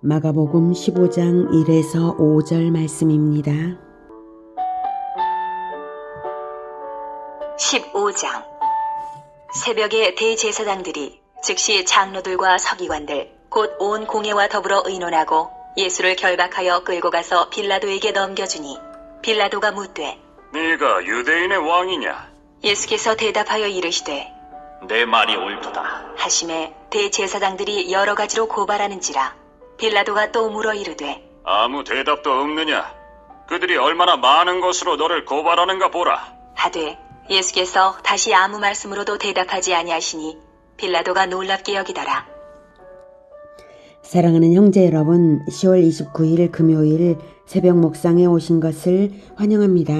마가복음 15장 1에서 5절 말씀입니다. 15장. 새벽에 대제사장들이 즉시 장로들과 서기관들 곧 온 공회와 더불어 의논하고 예수를 결박하여 끌고 가서 빌라도에게 넘겨주니 빌라도가 묻되 네가 유대인의 왕이냐? 예수께서 대답하여 이르시되 내 말이 옳도다. 하심에 대제사장들이 여러 가지로 고발하는지라 빌라도가 또 물어 이르되 아무 대답도 없느냐? 그들이 얼마나 많은 것으로 너를 고발하는가 보라. 하되 예수께서 다시 아무 말씀으로도 대답하지 아니하시니 빌라도가 놀랍게 여기더라. 사랑하는 형제 여러분, 10월 29일 금요일 새벽 목상에 오신 것을 환영합니다.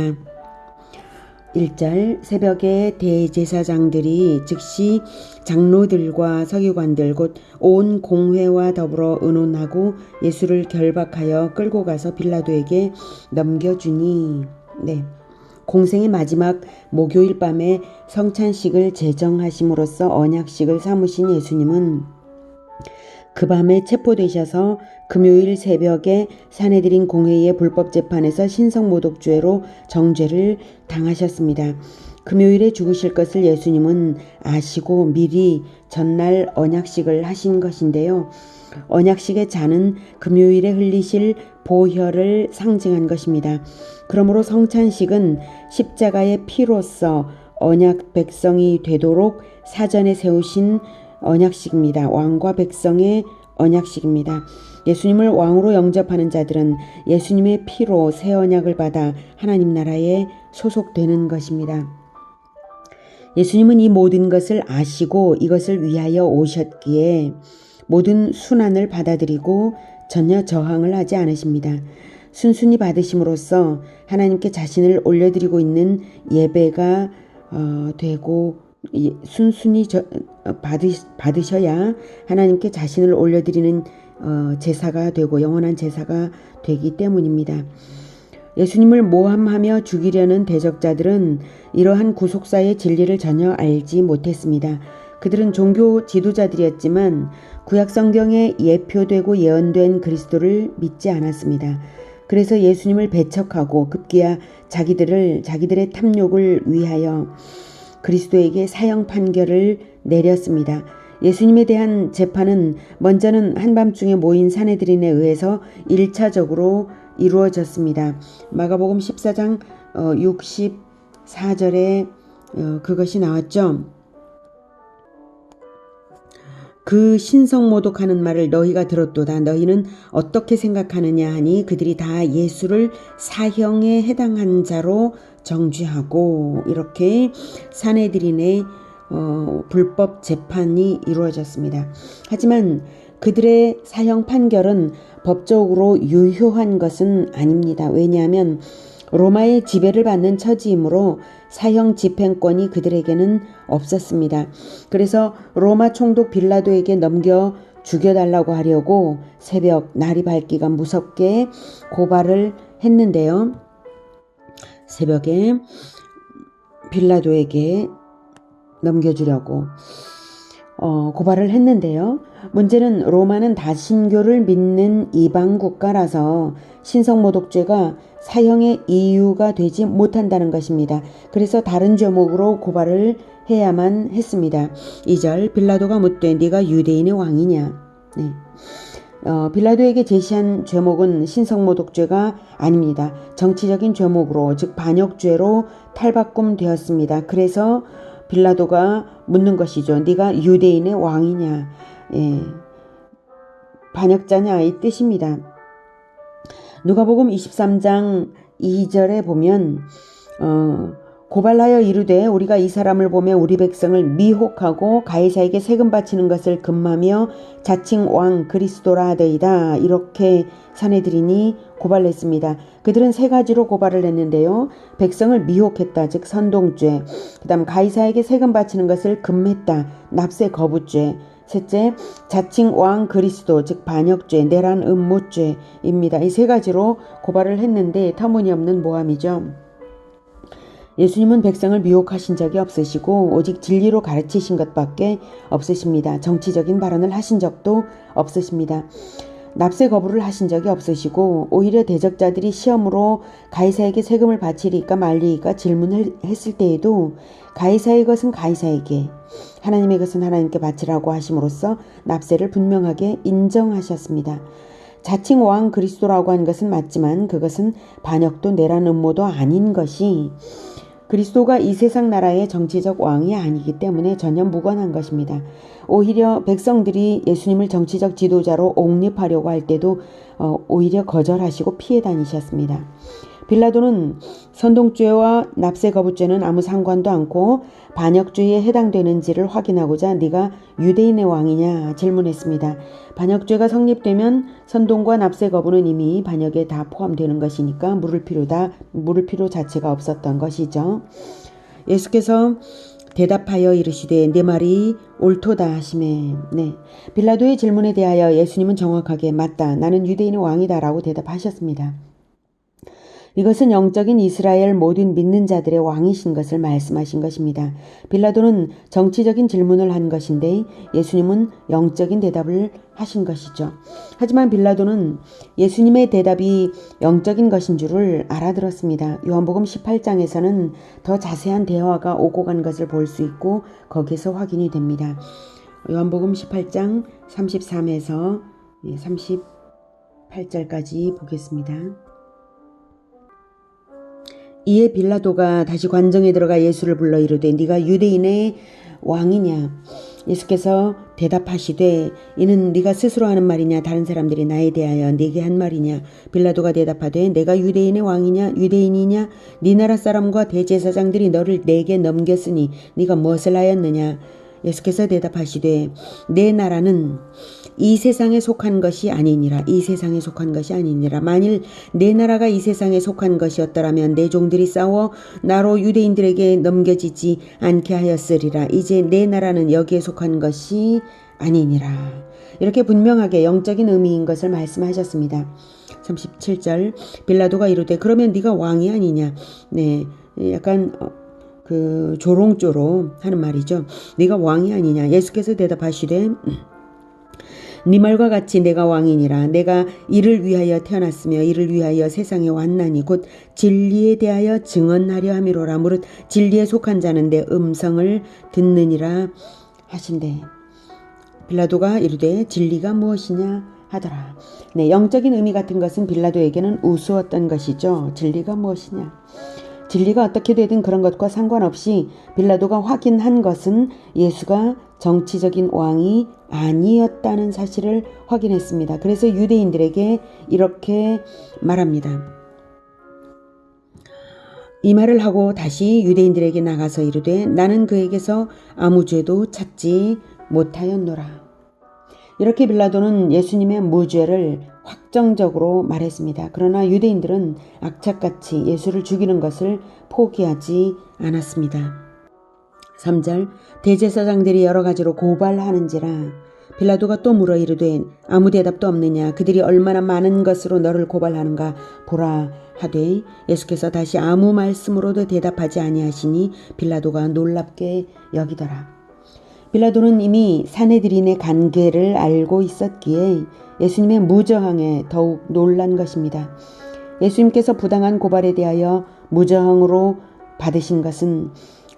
1절 새벽에 대제사장들이 즉시 장로들과 서기관들 곧 온 공회와 더불어 의논하고 예수를 결박하여 끌고 가서 빌라도에게 넘겨주니 공생의 마지막 목요일 밤에 성찬식을 제정하심으로써 언약식을 삼으신 예수님은 그 밤에 체포되셔서 금요일 새벽에 사내들인 공회의 불법재판에서 신성모독죄로 정죄를 당하셨습니다. 금요일에 죽으실 것을 예수님은 아시고 미리 전날 언약식을 하신 것인데요. 언약식의 잔은 금요일에 흘리실 보혈을 상징한 것입니다. 그러므로 성찬식은 십자가의 피로써 언약 백성이 되도록 사전에 세우신 언약식입니다. 왕과 백성의 언약식입니다. 예수님을 왕으로 영접하는 자들은 예수님의 피로 새 언약을 받아 하나님 나라에 소속되는 것입니다. 예수님은 이 모든 것을 아시고 이것을 위하여 오셨기에 모든 순환을 받아들이고 전혀 저항을 하지 않으십니다. 순순히 받으심으로써 하나님께 자신을 올려드리고 있는 예배가 되고 순순히 받으셔야 하나님께 자신을 올려드리는 제사가 되고 영원한 제사가 되기 때문입니다. 예수님을 모함하며 죽이려는 대적자들은 이러한 구속사의 진리를 전혀 알지 못했습니다. 그들은 종교 지도자들이었지만 구약성경에 예표되고 예언된 그리스도를 믿지 않았습니다. 그래서 예수님을 배척하고 급기야 자기들의 탐욕을 위하여 그리스도에게 사형 판결을 내렸습니다. 예수님에 대한 재판은 먼저는 한밤중에 모인 사내들인에 의해서 1차적으로 이루어졌습니다. 마가복음 14장 64절에 그것이 나왔죠. 그 신성모독하는 말을 너희가 들었도다. 너희는 어떻게 생각하느냐 하니 그들이 다 예수를 사형에 해당한 자로 정죄하고 이렇게 사내들인의 불법 재판이 이루어졌습니다. 하지만 그들의 사형 판결은 법적으로 유효한 것은 아닙니다. 왜냐하면 로마의 지배를 받는 처지이므로 사형 집행권이 그들에게는 없었습니다. 그래서 로마 총독 빌라도에게 넘겨 죽여달라고 하려고 새벽 날이 밝기가 무섭게 고발을 했는데요. 새벽에 빌라도에게 넘겨주려고 고발을 했는데요. 문제는 로마는 다신교를 믿는 이방 국가라서 신성모독죄가 사형의 이유가 되지 못한다는 것입니다. 그래서 다른 죄목으로 고발을 해야만 했습니다. 2절 빌라도가 묻되 네가 유대인의 왕이냐? 빌라도에게 제시한 죄목은 신성모독죄가 아닙니다. 정치적인 죄목으로 즉 반역죄로 탈바꿈되었습니다. 그래서 빌라도가 묻는 것이죠. 네가 유대인의 왕이냐? 반역자냐 이 뜻입니다. 누가복음 23장 2절에 보면 고발하여 이르되 우리가 이 사람을 보며 우리 백성을 미혹하고 가이사에게 세금 바치는 것을 금하며 자칭 왕 그리스도라 하더이다. 이렇게 사내들인이 고발했습니다. 그들은 세 가지로 고발을 했는데요. 백성을 미혹했다. 즉 선동죄. 그 다음 가이사에게 세금 바치는 것을 금했다. 납세 거부죄. 셋째, 자칭 왕 그리스도 즉 반역죄, 내란 음모죄입니다. 이 세 가지로 고발을 했는데 터무니없는 모함이죠. 예수님은 백성을 미혹하신 적이 없으시고 오직 진리로 가르치신 것밖에 없으십니다. 정치적인 발언을 하신 적도 없으십니다. 납세 거부를 하신 적이 없으시고 오히려 대적자들이 시험으로 가이사에게 세금을 바치리까 말리까 질문을 했을 때에도 가이사의 것은 가이사에게 하나님의 것은 하나님께 바치라고 하심으로써 납세를 분명하게 인정하셨습니다. 자칭 왕 그리스도라고 한 것은 맞지만 그것은 반역도 내란 음모도 아닌 것이 그리스도가 이 세상 나라의 정치적 왕이 아니기 때문에 전혀 무관한 것입니다. 오히려 백성들이 예수님을 정치적 지도자로 옹립하려고 할 때도 오히려 거절하시고 피해 다니셨습니다. 빌라도는 선동죄와 납세 거부죄는 아무 상관도 않고 반역죄에 해당되는지를 확인하고자 네가 유대인의 왕이냐 질문했습니다. 반역죄가 성립되면 선동과 납세 거부는 이미 반역에 다 포함되는 것이니까 물을 필요 자체가 없었던 것이죠. 예수께서 대답하여 이르시되 내 말이 옳도다 하시매 빌라도의 질문에 대하여 예수님은 정확하게 맞다. 나는 유대인의 왕이다 라고 대답하셨습니다. 이것은 영적인 이스라엘 모든 믿는 자들의 왕이신 것을 말씀하신 것입니다. 빌라도는 정치적인 질문을 한 것인데 예수님은 영적인 대답을 하신 것이죠. 하지만 빌라도는 예수님의 대답이 영적인 것인 줄을 알아들었습니다. 요한복음 18장에서는 더 자세한 대화가 오고 간 것을 볼 수 있고 거기서 확인이 됩니다. 요한복음 18장 33에서 38절까지 보겠습니다. 이에 빌라도가 다시 관정에 들어가 예수를 불러 이르되 네가 유대인의 왕이냐? 예수께서 대답하시되 이는 네가 스스로 하는 말이냐 다른 사람들이 나에 대하여 네게 한 말이냐? 빌라도가 대답하되 내가 유대인의 왕이냐 유대인이냐? 네 나라 사람과 대제사장들이 너를 내게 넘겼으니 네가 무엇을 하였느냐? 예수께서 대답하시되 내 나라는 이 세상에 속한 것이 아니니라. 이 세상에 속한 것이 아니니라. 만일 내 나라가 이 세상에 속한 것이었더라면 내 종들이 싸워 나로 유대인들에게 넘겨지지 않게 하였으리라. 이제 내 나라는 여기에 속한 것이 아니니라. 이렇게 분명하게 영적인 의미인 것을 말씀하셨습니다. 37절 빌라도가 이르되 그러면 네가 왕이 아니냐? 약간 조롱조로 하는 말이죠. 네가 왕이 아니냐? 예수께서 대답하시되 네 말과 같이 내가 왕이니라. 내가 이를 위하여 태어났으며 이를 위하여 세상에 왔나니 곧 진리에 대하여 증언하려 함이로라. 무릇 진리에 속한 자는 내 음성을 듣느니라 하신대. 빌라도가 이르되 진리가 무엇이냐 하더라. 영적인 의미 같은 것은 빌라도에게는 우스웠던 것이죠. 진리가 무엇이냐. 진리가 어떻게 되든 그런 것과 상관없이 빌라도가 확인한 것은 예수가 정치적인 왕이 아니었다는 사실을 확인했습니다. 그래서 유대인들에게 이렇게 말합니다. 이 말을 하고 다시 유대인들에게 나가서 이르되 나는 그에게서 아무 죄도 찾지 못하였노라. 이렇게 빌라도는 예수님의 무죄를 확정적으로 말했습니다. 그러나 유대인들은 악착같이 예수를 죽이는 것을 포기하지 않았습니다. 3절 대제사장들이 여러 가지로 고발하는지라. 빌라도가 또 물어 이르되 아무 대답도 없느냐? 그들이 얼마나 많은 것으로 너를 고발하는가 보라 하되 예수께서 다시 아무 말씀으로도 대답하지 아니하시니 빌라도가 놀랍게 여기더라. 빌라도는 이미 사내들인의 관계를 알고 있었기에 예수님의 무저항에 더욱 놀란 것입니다. 예수님께서 부당한 고발에 대하여 무저항으로 받으신 것은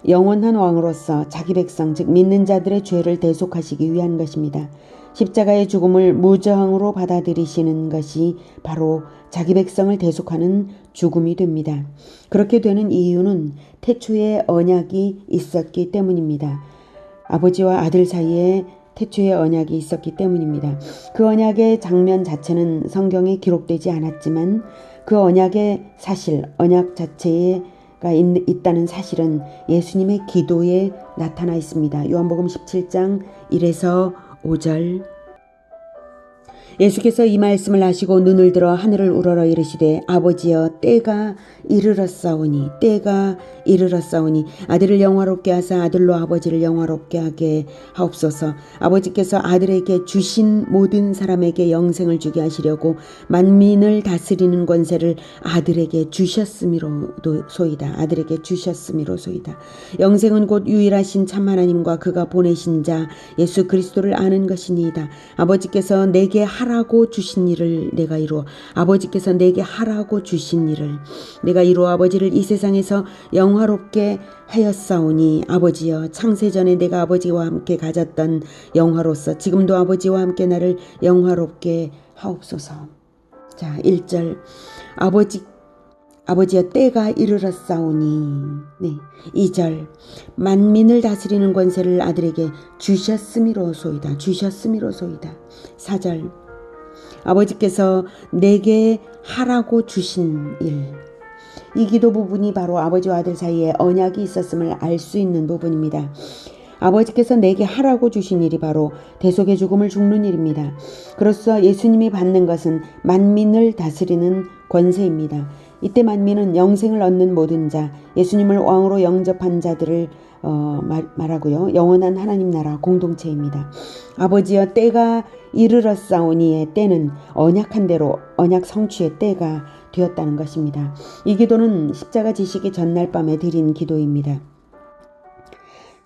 영원한 왕으로서 자기 백성 즉 믿는 자들의 죄를 대속하시기 위한 것입니다. 십자가의 죽음을 무저항으로 받아들이시는 것이 바로 자기 백성을 대속하는 죽음이 됩니다. 그렇게 되는 이유는 태초에 언약이 있었기 때문입니다. 아버지와 아들 사이에 태초의 언약이 있었기 때문입니다. 그 언약의 장면 자체는 성경에 기록되지 않았지만 그 언약의 사실, 언약 자체가 있다는 사실은 예수님의 기도에 나타나 있습니다. 요한복음 17장 1에서 5절 예수께서 이 말씀을 하시고 눈을 들어 하늘을 우러러 이르시되 아버지여 때가 이르렀사오니 아들을 영화롭게 하사 아들로 아버지를 영화롭게 하게 하옵소서. 아버지께서 아들에게 주신 모든 사람에게 영생을 주게 하시려고 만민을 다스리는 권세를 아들에게 주셨음이로소이다. 영생은 곧 유일하신 참 하나님과 그가 보내신 자 예수 그리스도를 아는 것이니이다. 아버지께서 내게 하라고 주신 일을 내가 이루어 아버지께서 내게 하라고 주신 일을 내가 이루어 아버지를 이 세상에서 영화롭게 하였사오니 아버지여 창세전에 내가 아버지와 함께 가졌던 영화로서 지금도 아버지와 함께 나를 영화롭게 하옵소서. 자, 1절 아버지여 때가 이르렀사오니 2절 만민을 다스리는 권세를 아들에게 주셨음이로소이다. 4절 아버지께서 내게 하라고 주신 일. 이 기도 부분이 바로 아버지와 아들 사이에 언약이 있었음을 알 수 있는 부분입니다. 아버지께서 내게 하라고 주신 일이 바로 대속의 죽음을 죽는 일입니다. 그로써 예수님이 받는 것은 만민을 다스리는 권세입니다. 이때 만민은 영생을 얻는 모든 자, 예수님을 왕으로 영접한 자들을 말하고요. 영원한 하나님 나라 공동체입니다. 아버지여 때가 이르렀사오니의 때는 언약한 대로 언약 성취의 때가 되었다는 것입니다. 이 기도는 십자가 지시기 전날 밤에 드린 기도입니다.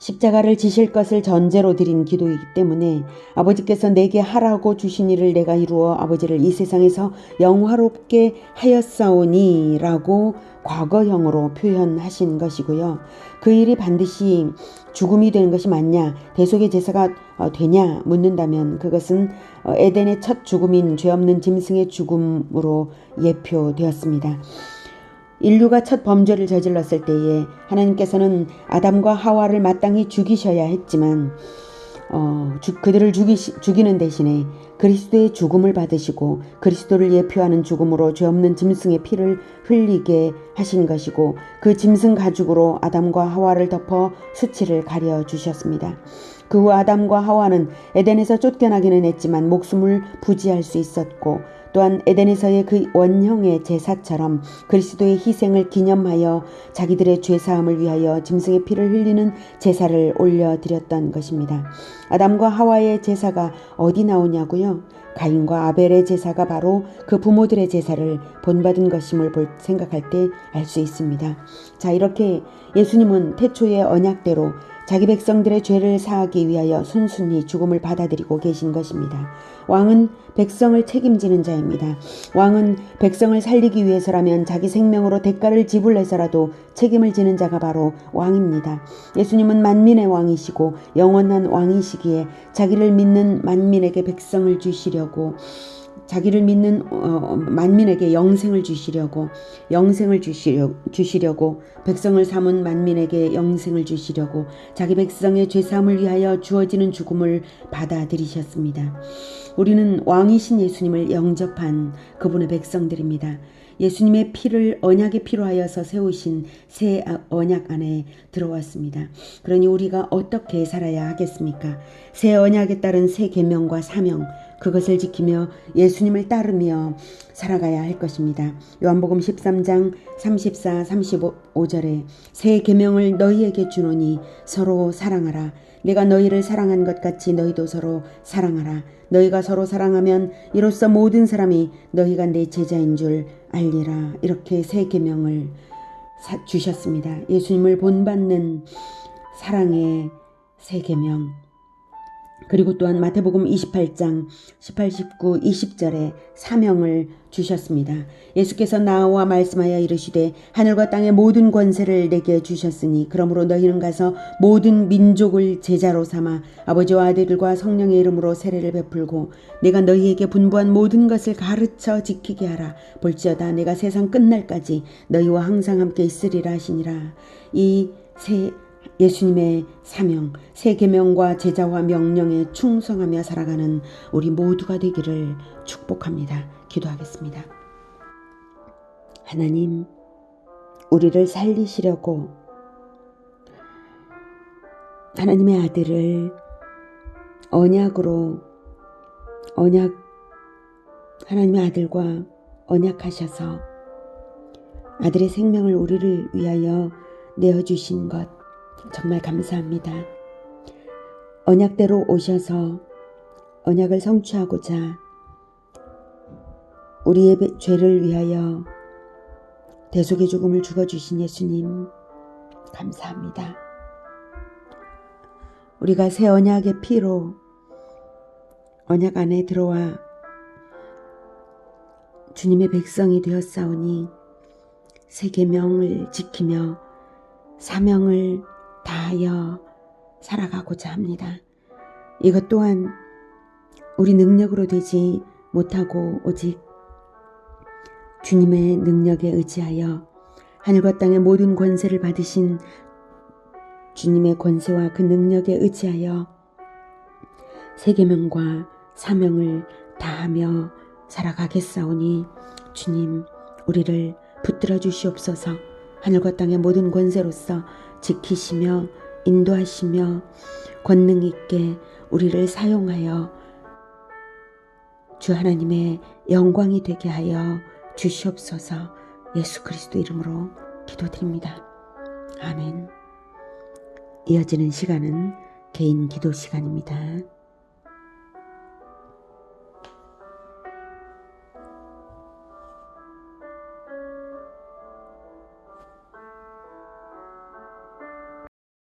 십자가를 지실 것을 전제로 드린 기도이기 때문에 아버지께서 내게 하라고 주신 일을 내가 이루어 아버지를 이 세상에서 영화롭게 하였사오니 라고 과거형으로 표현하신 것이고요. 그 일이 반드시 죽음이 되는 것이 맞냐, 대속의 제사가 되냐 묻는다면 그것은 에덴의 첫 죽음인 죄 없는 짐승의 죽음으로 예표되었습니다. 인류가 첫 범죄를 저질렀을 때에 하나님께서는 아담과 하와를 마땅히 죽이셔야 했지만 그들을 죽이는 대신에 그리스도의 죽음을 받으시고 그리스도를 예표하는 죽음으로 죄 없는 짐승의 피를 흘리게 하신 것이고 그 짐승 가죽으로 아담과 하와를 덮어 수치를 가려 주셨습니다. 그 후 아담과 하와는 에덴에서 쫓겨나기는 했지만 목숨을 부지할 수 있었고 또한 에덴에서의 그 원형의 제사처럼 그리스도의 희생을 기념하여 자기들의 죄사함을 위하여 짐승의 피를 흘리는 제사를 올려드렸던 것입니다. 아담과 하와의 제사가 어디 나오냐고요? 가인과 아벨의 제사가 바로 그 부모들의 제사를 본받은 것임을 생각할 때 알 수 있습니다. 자, 이렇게 예수님은 태초의 언약대로 자기 백성들의 죄를 사하기 위하여 순순히 죽음을 받아들이고 계신 것입니다. 왕은 백성을 책임지는 자입니다. 왕은 백성을 살리기 위해서라면 자기 생명으로 대가를 지불해서라도 책임을 지는 자가 바로 왕입니다. 예수님은 만민의 왕이시고 영원한 왕이시기에 자기를 믿는 만민에게 백성을 주시려고 자기를 믿는 만민에게 영생을 주시려고 백성을 삼은 만민에게 영생을 주시려고 자기 백성의 죄사함을 위하여 주어지는 죽음을 받아들이셨습니다. 우리는 왕이신 예수님을 영접한 그분의 백성들입니다. 예수님의 피를 언약의 피로 하여서 세우신 새 언약 안에 들어왔습니다. 그러니 우리가 어떻게 살아야 하겠습니까? 새 언약에 따른 새 계명과 사명, 그것을 지키며 예수님을 따르며 살아가야 할 것입니다. 요한복음 13장 34, 35절에 새 계명을 너희에게 주노니 서로 사랑하라. 내가 너희를 사랑한 것 같이 너희도 서로 사랑하라. 너희가 서로 사랑하면 이로써 모든 사람이 너희가 내 제자인 줄 알리라. 이렇게 새 계명을 주셨습니다. 예수님을 본받는 사랑의 새 계명. 그리고 또한 마태복음 28장 18, 19, 20절에 사명을 주셨습니다. 예수께서 나와 말씀하여 이르시되 하늘과 땅의 모든 권세를 내게 주셨으니 그러므로 너희는 가서 모든 민족을 제자로 삼아 아버지와 아들과 성령의 이름으로 세례를 베풀고 내가 너희에게 분부한 모든 것을 가르쳐 지키게 하라. 볼지어다 내가 세상 끝날까지 너희와 항상 함께 있으리라 하시니라. 이 예수님의 사명, 새 계명과 제자와 명령에 충성하며 살아가는 우리 모두가 되기를 축복합니다. 기도하겠습니다. 하나님, 우리를 살리시려고 하나님의 아들을 하나님의 아들과 언약하셔서 아들의 생명을 우리를 위하여 내어주신 것 정말 감사합니다. 언약대로 오셔서 언약을 성취하고자 우리의 죄를 위하여 대속의 죽음을 죽어주신 예수님 감사합니다. 우리가 새 언약의 피로 언약 안에 들어와 주님의 백성이 되었사오니 새 계명을 지키며 사명을 다하여 살아가고자 합니다. 이것 또한 우리 능력으로 되지 못하고 오직 주님의 능력에 의지하여 하늘과 땅의 모든 권세를 받으신 주님의 권세와 그 능력에 의지하여 새 계명과 사명을 다하며 살아가겠사오니 주님 우리를 붙들어 주시옵소서. 하늘과 땅의 모든 권세로서 지키시며 인도하시며 권능 있게 우리를 사용하여 주 하나님의 영광이 되게 하여 주시옵소서. 예수 그리스도 이름으로 기도드립니다. 아멘. 이어지는 시간은 개인 기도 시간입니다.